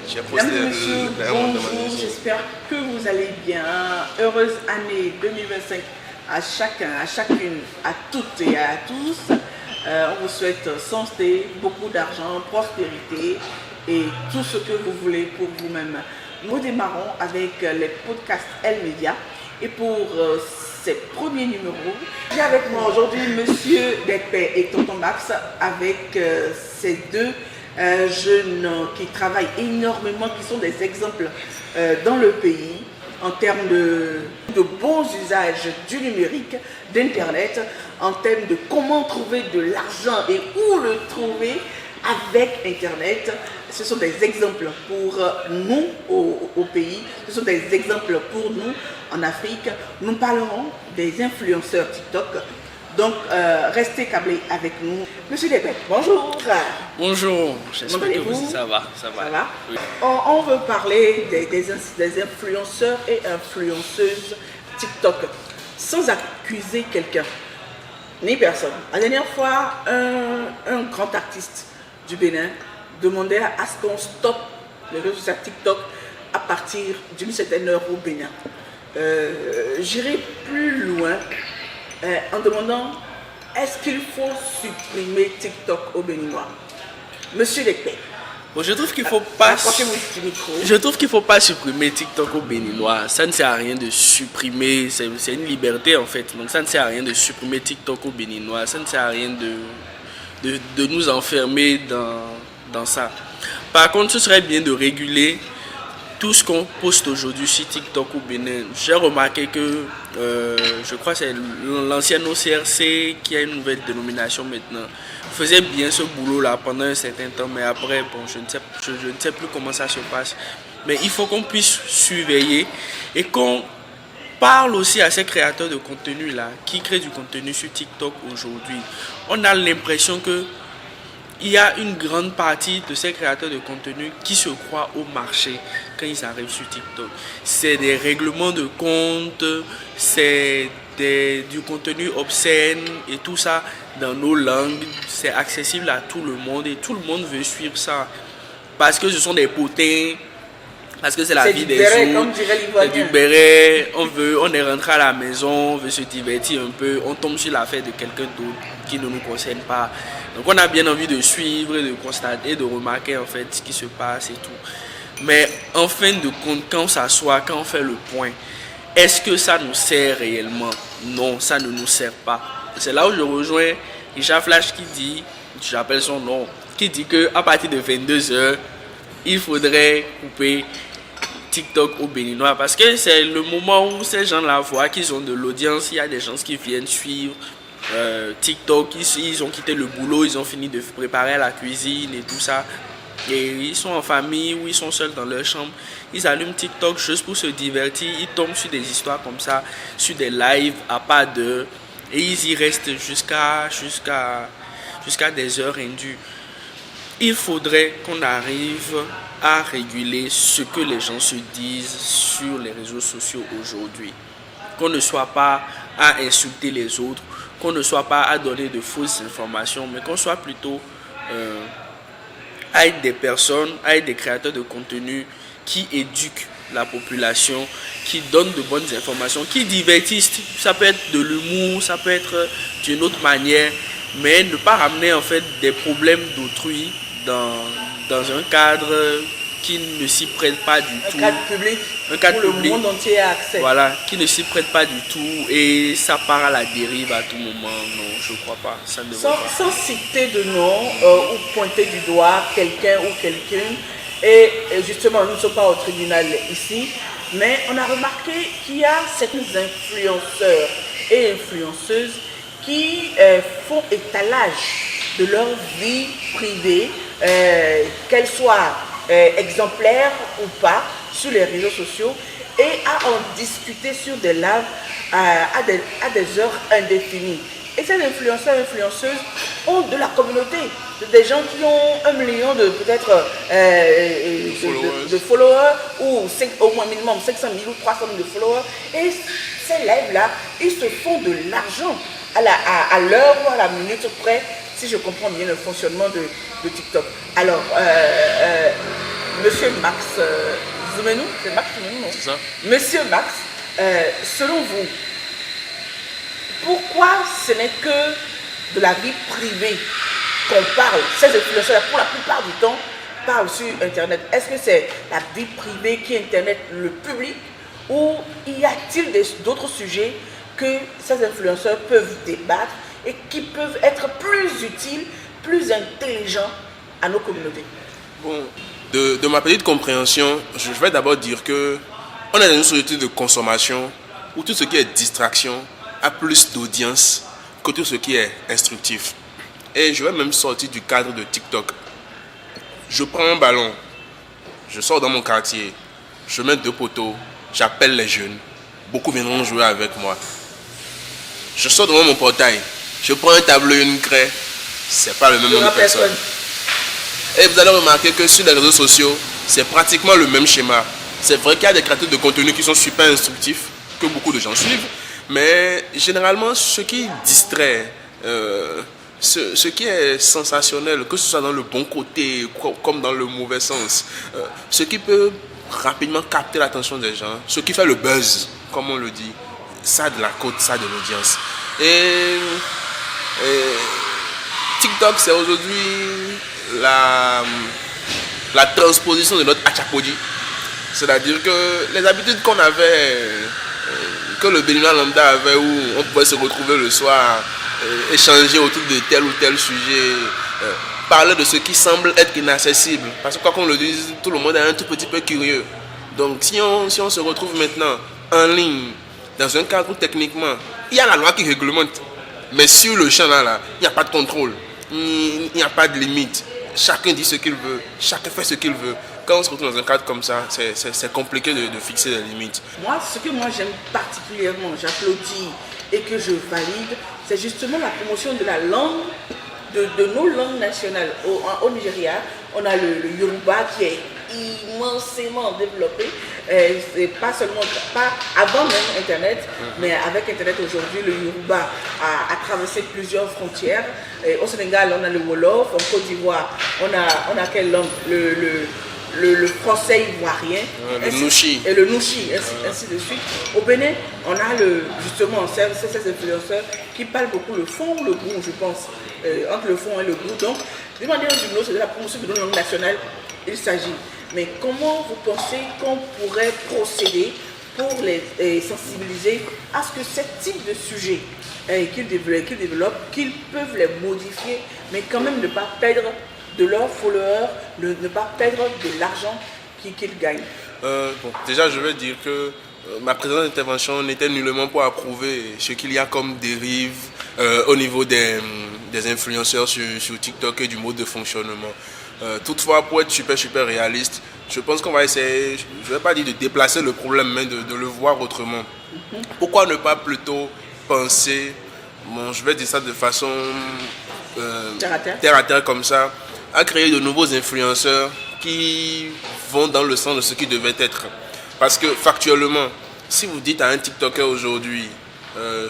J'ai posté Mesdames et messieurs, un mot de bonjour, j'espère que vous allez bien. Heureuse année 2025 à chacun, à chacune, à toutes et à tous. On vous souhaite santé, beaucoup d'argent, prospérité et tout ce que vous voulez pour vous-même. Nous démarrons avec les podcasts El Media et pour ces premiers numéros, j'ai avec moi aujourd'hui Monsieur Dekpe et Tonton Max avec ces deux jeunes qui travaillent énormément, qui sont des exemples dans le pays en termes de bons usages du numérique, d'Internet, en termes de comment trouver de l'argent et où le trouver avec Internet. Ce sont des exemples pour nous au pays, ce sont des exemples pour nous en Afrique. Nous parlerons des influenceurs TikTok. Donc, restez câblés avec nous. Monsieur Debet, bonjour. Bonjour, j'espère que ça va. Ça va. Oui. On veut parler des influenceurs et influenceuses TikTok, sans accuser quelqu'un, ni personne. La dernière fois, un grand artiste du Bénin demandait à ce qu'on stoppe les réseaux sociaux TikTok à partir d'une certaine heure au Bénin. J'irai plus loin en demandant est-ce qu'il faut supprimer TikTok au Béninois? Monsieur Lekpe. Bon, je trouve qu'il faut pas. Je trouve qu'il faut pas supprimer TikTok au Béninois. Ça ne sert à rien de supprimer. C'est une liberté en fait. Donc ça ne sert à rien de supprimer TikTok au Béninois. Ça ne sert à rien de nous enfermer dans ça. Par contre, ce serait bien de réguler tout ce qu'on poste aujourd'hui sur TikTok au Bénin. J'ai remarqué que je crois que c'est l'ancienne OCRC qui a une nouvelle dénomination maintenant. Faisait bien ce boulot là pendant un certain temps, mais après bon, je ne sais plus comment ça se passe. Mais il faut qu'on puisse surveiller et qu'on parle aussi à ces créateurs de contenu là qui créent du contenu sur TikTok aujourd'hui. On a l'impression que il y a une grande partie de ces créateurs de contenu qui se croient au marché quand ils arrivent sur TikTok. C'est des règlements de compte, c'est du contenu obscène et tout ça dans nos langues. C'est accessible à tout le monde et tout le monde veut suivre ça. Parce que ce sont des potins, parce que c'est la vie des autres, c'est du béret, on est rentré à la maison, on veut se divertir un peu, on tombe sur l'affaire de quelqu'un d'autre qui ne nous concerne pas. Donc on a bien envie de suivre, de constater, de remarquer en fait ce qui se passe et tout. Mais en fin de compte, quand on s'assoit, quand on fait le point, est-ce que ça nous sert réellement? Non, ça ne nous sert pas. C'est là où je rejoins Richard Flash qui dit, j'appelle son nom, qui dit qu'à partir de 22h, il faudrait couper TikTok au Béninois parce que c'est le moment où ces gens-là voient qu'ils ont de l'audience, il y a des gens qui viennent suivre TikTok, ils ont quitté le boulot, ils ont fini de préparer la cuisine et tout ça et ils sont en famille ou ils sont seuls dans leur chambre, ils allument TikTok juste pour se divertir, ils tombent sur des histoires comme ça, sur des lives à pas d'heure et ils y restent jusqu'à des heures indues. Il faudrait qu'on arrive à réguler ce que les gens se disent sur les réseaux sociaux aujourd'hui. Qu'on ne soit pas à insulter les autres, qu'on ne soit pas à donner de fausses informations, mais qu'on soit plutôt à être des personnes, à être des créateurs de contenu qui éduquent la population, qui donnent de bonnes informations, qui divertissent. Ça peut être de l'humour, ça peut être d'une autre manière, mais ne pas ramener en fait des problèmes d'autrui dans un cadre qui ne s'y prête pas du tout. Un cadre public où le monde entier a accès. Voilà, qui ne s'y prête pas du tout et ça part à la dérive à tout moment. Non, je ne crois pas. Ça ne devrait pas. Sans citer de nom ou pointer du doigt quelqu'un ou quelqu'une, et justement, nous ne sommes pas au tribunal ici, mais on a remarqué qu'il y a certains influenceurs et influenceuses qui font étalage de leur vie privée, qu'elle soit exemplaire ou pas, sur les réseaux sociaux et à en discuter sur des lives à des heures indéfinies. Et ces influenceurs et influenceuses ont de la communauté, des gens qui ont 1 million de peut-être de followers ou au moins minimum 500 000 ou 300 000 de followers. Et ces lives-là, ils se font de l'argent à l'heure ou à la minute près, si je comprends bien le fonctionnement de TikTok. Alors, Monsieur Max Zoumenou, c'est Max Zoumenou, non? C'est ça. Monsieur Max, selon vous, pourquoi ce n'est que de la vie privée qu'on parle? Ces influenceurs, pour la plupart du temps, parlent sur Internet. Est-ce que c'est la vie privée qui est Internet, le public, ou y a-t-il d'autres sujets que ces influenceurs peuvent débattre et qui peuvent être plus utiles, plus intelligents à nos communautés? Bon, de ma petite compréhension, je vais d'abord dire que on est dans une société de consommation où tout ce qui est distraction a plus d'audience que tout ce qui est instructif. Et je vais même sortir du cadre de TikTok. Je prends un ballon, je sors dans mon quartier, je mets 2 poteaux, j'appelle les jeunes, beaucoup viendront jouer avec moi. Je sors devant mon portail, je prends un tableau et une craie, c'est pas le même nombre de personnes. Et vous allez remarquer que sur les réseaux sociaux, c'est pratiquement le même schéma. C'est vrai qu'il y a des créateurs de contenu qui sont super instructifs, que beaucoup de gens suivent, mais généralement ce qui distrait, ce qui est sensationnel, que ce soit dans le bon côté comme dans le mauvais sens, ce qui peut rapidement capter l'attention des gens, ce qui fait le buzz, comme on le dit, ça a de la cote, ça a de l'audience. Et TikTok, c'est aujourd'hui la transposition de notre Achapodi. C'est-à-dire que les habitudes qu'on avait, que le Béninois lambda avait, où on pouvait se retrouver le soir, échanger autour de tel ou tel sujet, parler de ce qui semble être inaccessible. Parce que quoi qu'on le dise, tout le monde est un tout petit peu curieux. Donc si on se retrouve maintenant en ligne, dans un cadre où techniquement, il y a la loi qui réglemente, mais sur le champ là, il n'y a pas de contrôle, il n'y a pas de limite. Chacun dit ce qu'il veut, chacun fait ce qu'il veut. Quand on se retrouve dans un cadre comme ça, c'est compliqué de fixer des limites. Moi, ce que moi j'aime particulièrement, j'applaudis et que je valide, c'est justement la promotion de la langue, de nos langues nationales. Au Nigeria, on a le Yoruba qui est immensément développé. C'est pas seulement, pas avant même Internet, mais avec Internet aujourd'hui, le Yoruba a traversé plusieurs frontières. Et au Sénégal, on a le Wolof, en Côte d'Ivoire, on a quelle langue? Le français ivoirien, le Nouchi. Et le Nouchi, ainsi de suite. Au Bénin, on a justement ces influenceurs qui parlent beaucoup le fond ou le goût, je pense, entre le fond et le goût. Donc, d'une manière ou d'une autre, c'est de la promotion de nos langues nationales, il s'agit. Mais comment vous pensez qu'on pourrait procéder pour les sensibiliser à ce que ce type de sujet qu'ils développent, qu'ils peuvent les modifier, mais quand même ne pas perdre de leurs followers, ne pas perdre de l'argent qu'ils gagnent? Déjà, je veux dire que ma présente intervention n'était nullement pour approuver ce qu'il y a comme dérive au niveau des influenceurs sur TikTok et du mode de fonctionnement. Toutefois, pour être super réaliste, je pense qu'on va essayer, je ne vais pas dire de déplacer le problème, mais de le voir autrement. Pourquoi ne pas plutôt penser, je vais dire ça de façon terre à terre comme ça, à créer de nouveaux influenceurs qui vont dans le sens de ce qui devait être. Parce que factuellement, si vous dites à un TikToker aujourd'hui,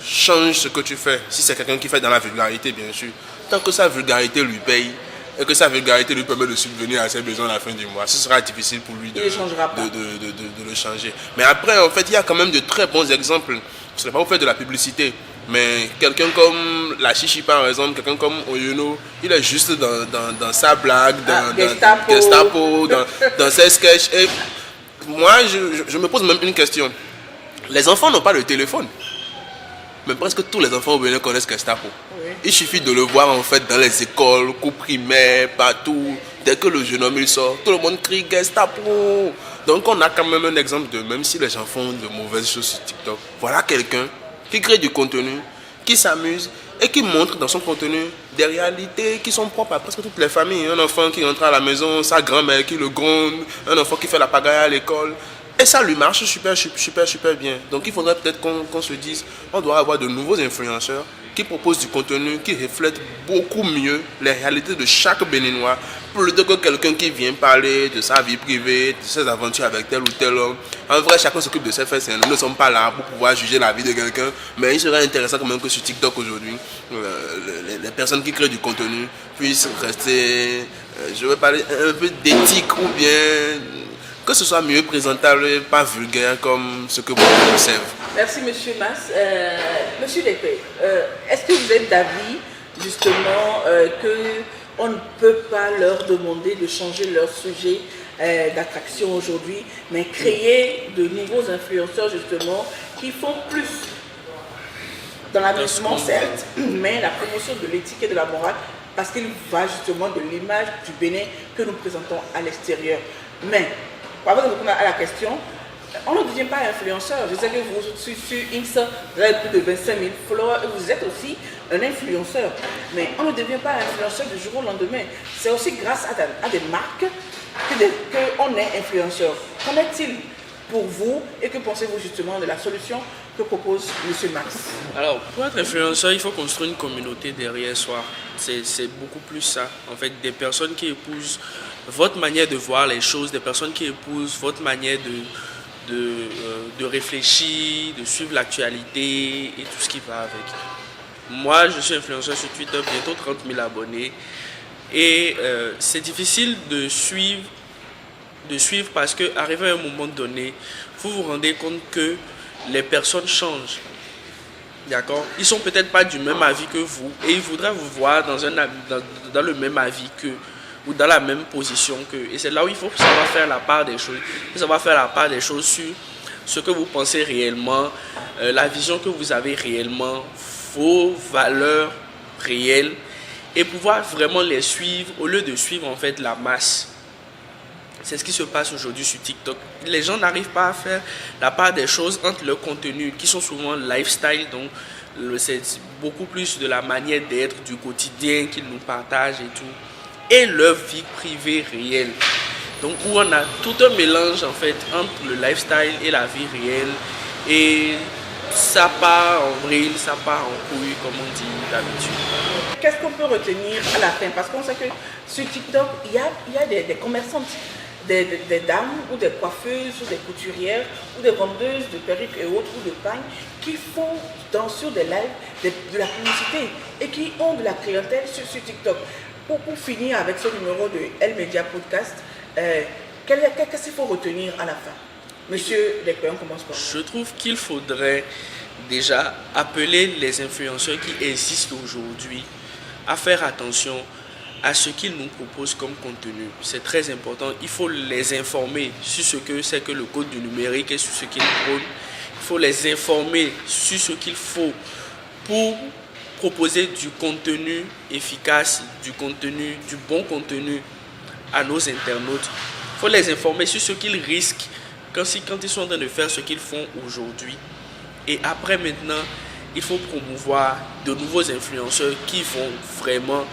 change ce que tu fais, si c'est quelqu'un qui fait dans la vulgarité bien sûr, tant que sa vulgarité lui paye et que sa vulgarité lui permet de subvenir à ses besoins à la fin du mois, ce sera difficile pour lui de le changer. Mais après, en fait, il y a quand même de très bons exemples. Ce n'est pas pour faire de la publicité, mais quelqu'un comme la Chichi par exemple, quelqu'un comme Oyono, il est juste dans sa blague, dans Gestapo, dans ses sketchs. Et moi, je me pose même une question. Les enfants n'ont pas de téléphone. Mais presque tous les enfants au Bénin connaissent Gestapo. Oui. Il suffit de le voir en fait dans les écoles, cours primaires, partout. Dès que le jeune homme il sort, tout le monde crie Gestapo. Donc on a quand même un exemple de, même si les gens font de mauvaises choses sur TikTok, voilà quelqu'un qui crée du contenu, qui s'amuse et qui montre dans son contenu des réalités qui sont propres à presque toutes les familles. Un enfant qui rentre à la maison, sa grand-mère qui le gronde, un enfant qui fait la pagaille à l'école. Et ça lui marche super bien. Donc il faudrait peut-être qu'on se dise, on doit avoir de nouveaux influenceurs qui propose du contenu qui reflète beaucoup mieux les réalités de chaque Béninois, plutôt que quelqu'un qui vient parler de sa vie privée, de ses aventures avec tel ou tel homme. En vrai, chacun s'occupe de ses faits. Nous ne sommes pas là pour pouvoir juger la vie de quelqu'un, mais il serait intéressant quand même que sur TikTok aujourd'hui, les personnes qui créent du contenu puissent rester, je vais parler un peu d'éthique, ou bien que ce soit mieux présentable, pas vulgaire comme ce que beaucoup observent. Merci, Monsieur Mas. Monsieur Depé, est-ce que vous êtes d'avis, justement, qu'on ne peut pas leur demander de changer leur sujet d'attraction aujourd'hui, mais créer de nouveaux influenceurs, justement, qui font plus dans l'amusement, certes, mais la promotion de l'éthique et de la morale, parce qu'il va justement de l'image du Bénin que nous présentons à l'extérieur. Mais, avant de répondre à la question, on ne devient pas influenceur. Je sais que vous, sur X, vous avez plus de 25 000 followers et vous êtes aussi un influenceur. Mais on ne devient pas influenceur du jour au lendemain. C'est aussi grâce à des marques qu'on est influenceur. Qu'en est-il pour vous et que pensez-vous justement de la solution que propose M. Max? Alors, pour être influenceur, il faut construire une communauté derrière soi. C'est beaucoup plus ça. En fait, des personnes qui épousent votre manière de voir les choses, des personnes qui épousent votre manière de réfléchir, de suivre l'actualité et tout ce qui va avec. Moi, je suis influenceur sur Twitter, bientôt 30 000 abonnés. Et c'est difficile de suivre parce qu'arrivé à un moment donné, vous vous rendez compte que les personnes changent. D'accord? Ils ne sont peut-être pas du même avis que vous et ils voudraient vous voir dans le même avis qu'eux ou dans la même position qu'eux. Et c'est là où il faut savoir faire la part des choses. Il faut savoir faire la part des choses sur ce que vous pensez réellement, la vision que vous avez réellement, vos valeurs réelles et pouvoir vraiment les suivre au lieu de suivre en fait la masse. C'est ce qui se passe aujourd'hui sur TikTok. Les gens n'arrivent pas à faire la part des choses entre leurs contenus qui sont souvent lifestyle, donc c'est beaucoup plus de la manière d'être, du quotidien qu'ils nous partagent et tout, et leur vie privée réelle. Donc où on a tout un mélange en fait entre le lifestyle et la vie réelle, et ça part en vrille, ça part en couille comme on dit d'habitude. Qu'est-ce qu'on peut retenir à la fin? Parce qu'on sait que sur TikTok, il y a des commerçantes, des dames ou des coiffeuses ou des couturières ou des vendeuses de perruques et autres ou de pagnes qui font sur des lives de la publicité et qui ont de la clientèle sur TikTok. Pour finir avec ce numéro de El Media Podcast, qu'est-ce qu'il faut retenir à la fin? Monsieur Depé, on commence par vous. Je trouve qu'il faudrait déjà appeler les influenceurs qui existent aujourd'hui à faire attention à ce qu'ils nous proposent comme contenu. C'est très important. Il faut les informer sur ce que c'est que le code du numérique et sur ce qu'ils prônent. Il faut les informer sur ce qu'il faut pour proposer du contenu efficace, du bon contenu à nos internautes. Il faut les informer sur ce qu'ils risquent quand ils sont en train de faire ce qu'ils font aujourd'hui. Et après maintenant, il faut promouvoir de nouveaux influenceurs qui vont vraiment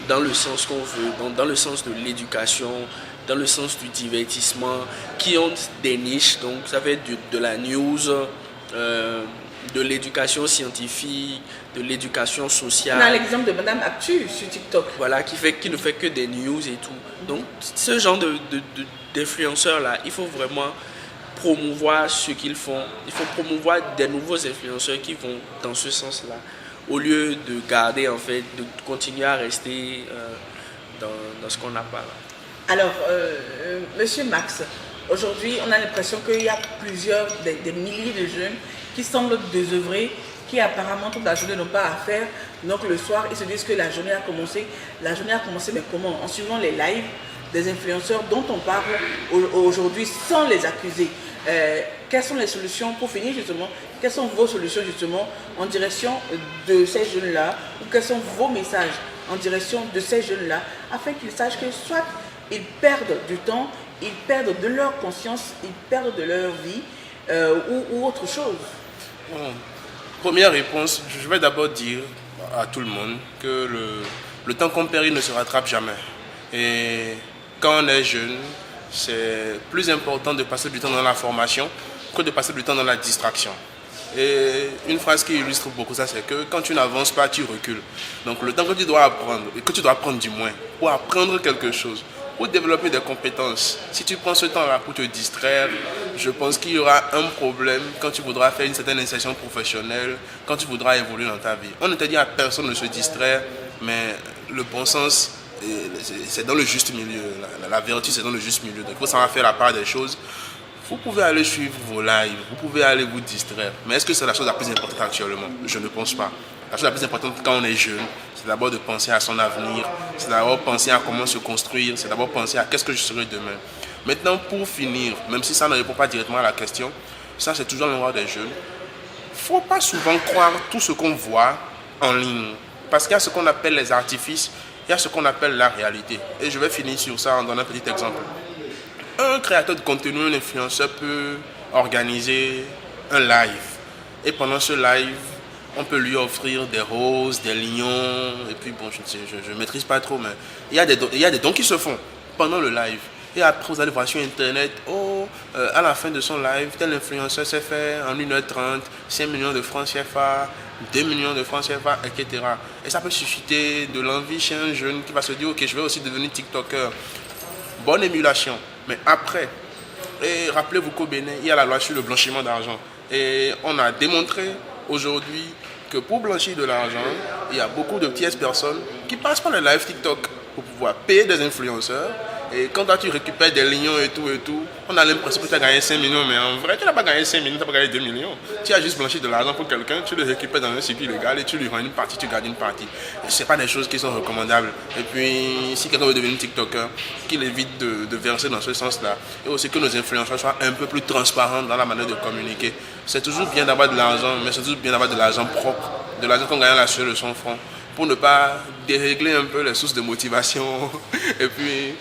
dans le sens qu'on veut, dans le sens de l'éducation, dans le sens du divertissement, qui ont des niches, donc ça va être de la news, de l'éducation scientifique, de l'éducation sociale. On a l'exemple de Madame Actu sur TikTok. Voilà, qui ne fait que des news et tout. Donc ce genre d'influenceurs-là, il faut vraiment promouvoir ce qu'ils font. Il faut promouvoir des nouveaux influenceurs qui vont dans ce sens-là, au lieu de garder, en fait, de continuer à rester dans ce qu'on n'a pas là. Alors, Monsieur Max, aujourd'hui, on a l'impression qu'il y a des milliers de jeunes qui semblent désœuvrés, qui apparemment toute la journée n'ont pas à faire. Donc le soir, ils se disent que la journée a commencé. La journée a commencé, mais comment? En suivant les lives des influenceurs dont on parle aujourd'hui sans les accuser. Quelles sont les solutions pour finir justement? Quelles sont vos solutions justement en direction de ces jeunes-là? Ou quels sont vos messages en direction de ces jeunes-là afin qu'ils sachent que soit ils perdent du temps, ils perdent de leur conscience, ils perdent de leur vie ou autre chose? Bon, première réponse, je vais d'abord dire à tout le monde que le temps qu'on perd, il ne se rattrape jamais. Et quand on est jeune, c'est plus important de passer du temps dans la formation que de passer du temps dans la distraction. Et une phrase qui illustre beaucoup ça, c'est que quand tu n'avances pas, tu recules. Donc le temps que tu dois apprendre, et que tu dois prendre du moins, pour apprendre quelque chose, pour développer des compétences, si tu prends ce temps-là pour te distraire, je pense qu'il y aura un problème quand tu voudras faire une certaine insertion professionnelle, quand tu voudras évoluer dans ta vie. On ne te dit à personne de se distraire, mais le bon sens, c'est dans le juste milieu. La vertu, c'est dans le juste milieu. Donc il faut savoir faire la part des choses. Vous pouvez aller suivre vos lives, vous pouvez aller vous distraire. Mais est-ce que c'est la chose la plus importante actuellement? Je ne pense pas. La chose la plus importante quand on est jeune, c'est d'abord de penser à son avenir, c'est d'abord penser à comment se construire, c'est d'abord penser à qu'est-ce que je serai demain. Maintenant, pour finir, même si ça ne répond pas directement à la question, ça c'est toujours le droit des jeunes. Il ne faut pas souvent croire tout ce qu'on voit en ligne. Parce qu'il y a ce qu'on appelle les artifices, il y a ce qu'on appelle la réalité. Et je vais finir sur ça en donnant un petit exemple. Un créateur de contenu, un influenceur peut organiser un live. Et pendant ce live, on peut lui offrir des roses, des lions. Et puis bon, je ne maîtrise pas trop, mais il y a des dons qui se font pendant le live. Et après, vous allez voir sur Internet, à la fin de son live, tel influenceur s'est fait en 1h30, 5 millions de francs CFA, 2 millions de francs CFA, etc. Et ça peut susciter de l'envie chez un jeune qui va se dire, ok, je vais aussi devenir TikToker. Bonne émulation. Mais après, et rappelez-vous qu'au Bénin, il y a la loi sur le blanchiment d'argent. Et on a démontré aujourd'hui que pour blanchir de l'argent, il y a beaucoup de tierces personnes qui passent par le live TikTok pour pouvoir payer des influenceurs. Et quand tu récupères des lions et tout, on a l'impression que tu as gagné 5 millions, mais en vrai, tu n'as pas gagné 5 millions, tu n'as pas gagné 2 millions. Tu as juste blanchi de l'argent pour quelqu'un, tu le récupères dans un circuit légal et tu lui rends une partie, tu gardes une partie. Ce n'est pas des choses qui sont recommandables. Et puis, si quelqu'un veut devenir TikToker, qu'il évite de verser dans ce sens-là. Et aussi que nos influenceurs soient un peu plus transparents dans la manière de communiquer. C'est toujours bien d'avoir de l'argent, mais c'est toujours bien d'avoir de l'argent propre, de l'argent qu'on gagne à la sueur de son front, pour ne pas dérégler un peu les sources de motivation et puis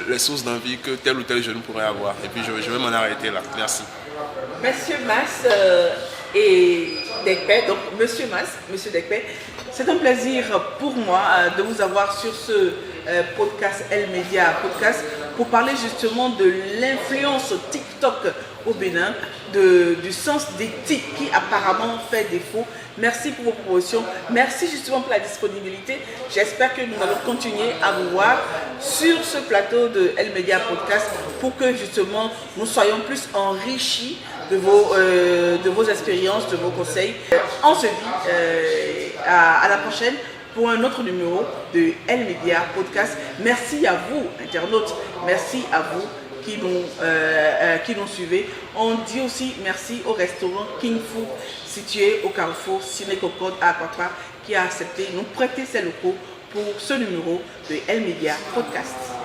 les sources d'envie que tel ou tel jeune pourrait avoir. Et puis je vais m'en arrêter là. Merci. Monsieur Mas et Dekpe, donc Monsieur Mas, Monsieur Dekpe, c'est un plaisir pour moi de vous avoir sur ce podcast El-Media Podcast pour parler justement de l'influence TikTok au Bénin, du sens d'éthique qui apparemment fait défaut. Merci pour vos propositions, merci justement pour la disponibilité. J'espère que nous allons continuer à vous voir sur ce plateau de El-Media Podcast pour que justement nous soyons plus enrichis de vos expériences, de vos conseils. On se dit à la prochaine pour un autre numéro de El-Media Podcast. Merci à vous, internautes, merci à vous qui nous suivez. On dit aussi merci au restaurant King Food situé au carrefour Ciné Concorde à Aquapa qui a accepté de nous prêter ses locaux pour ce numéro de El-Media Podcast.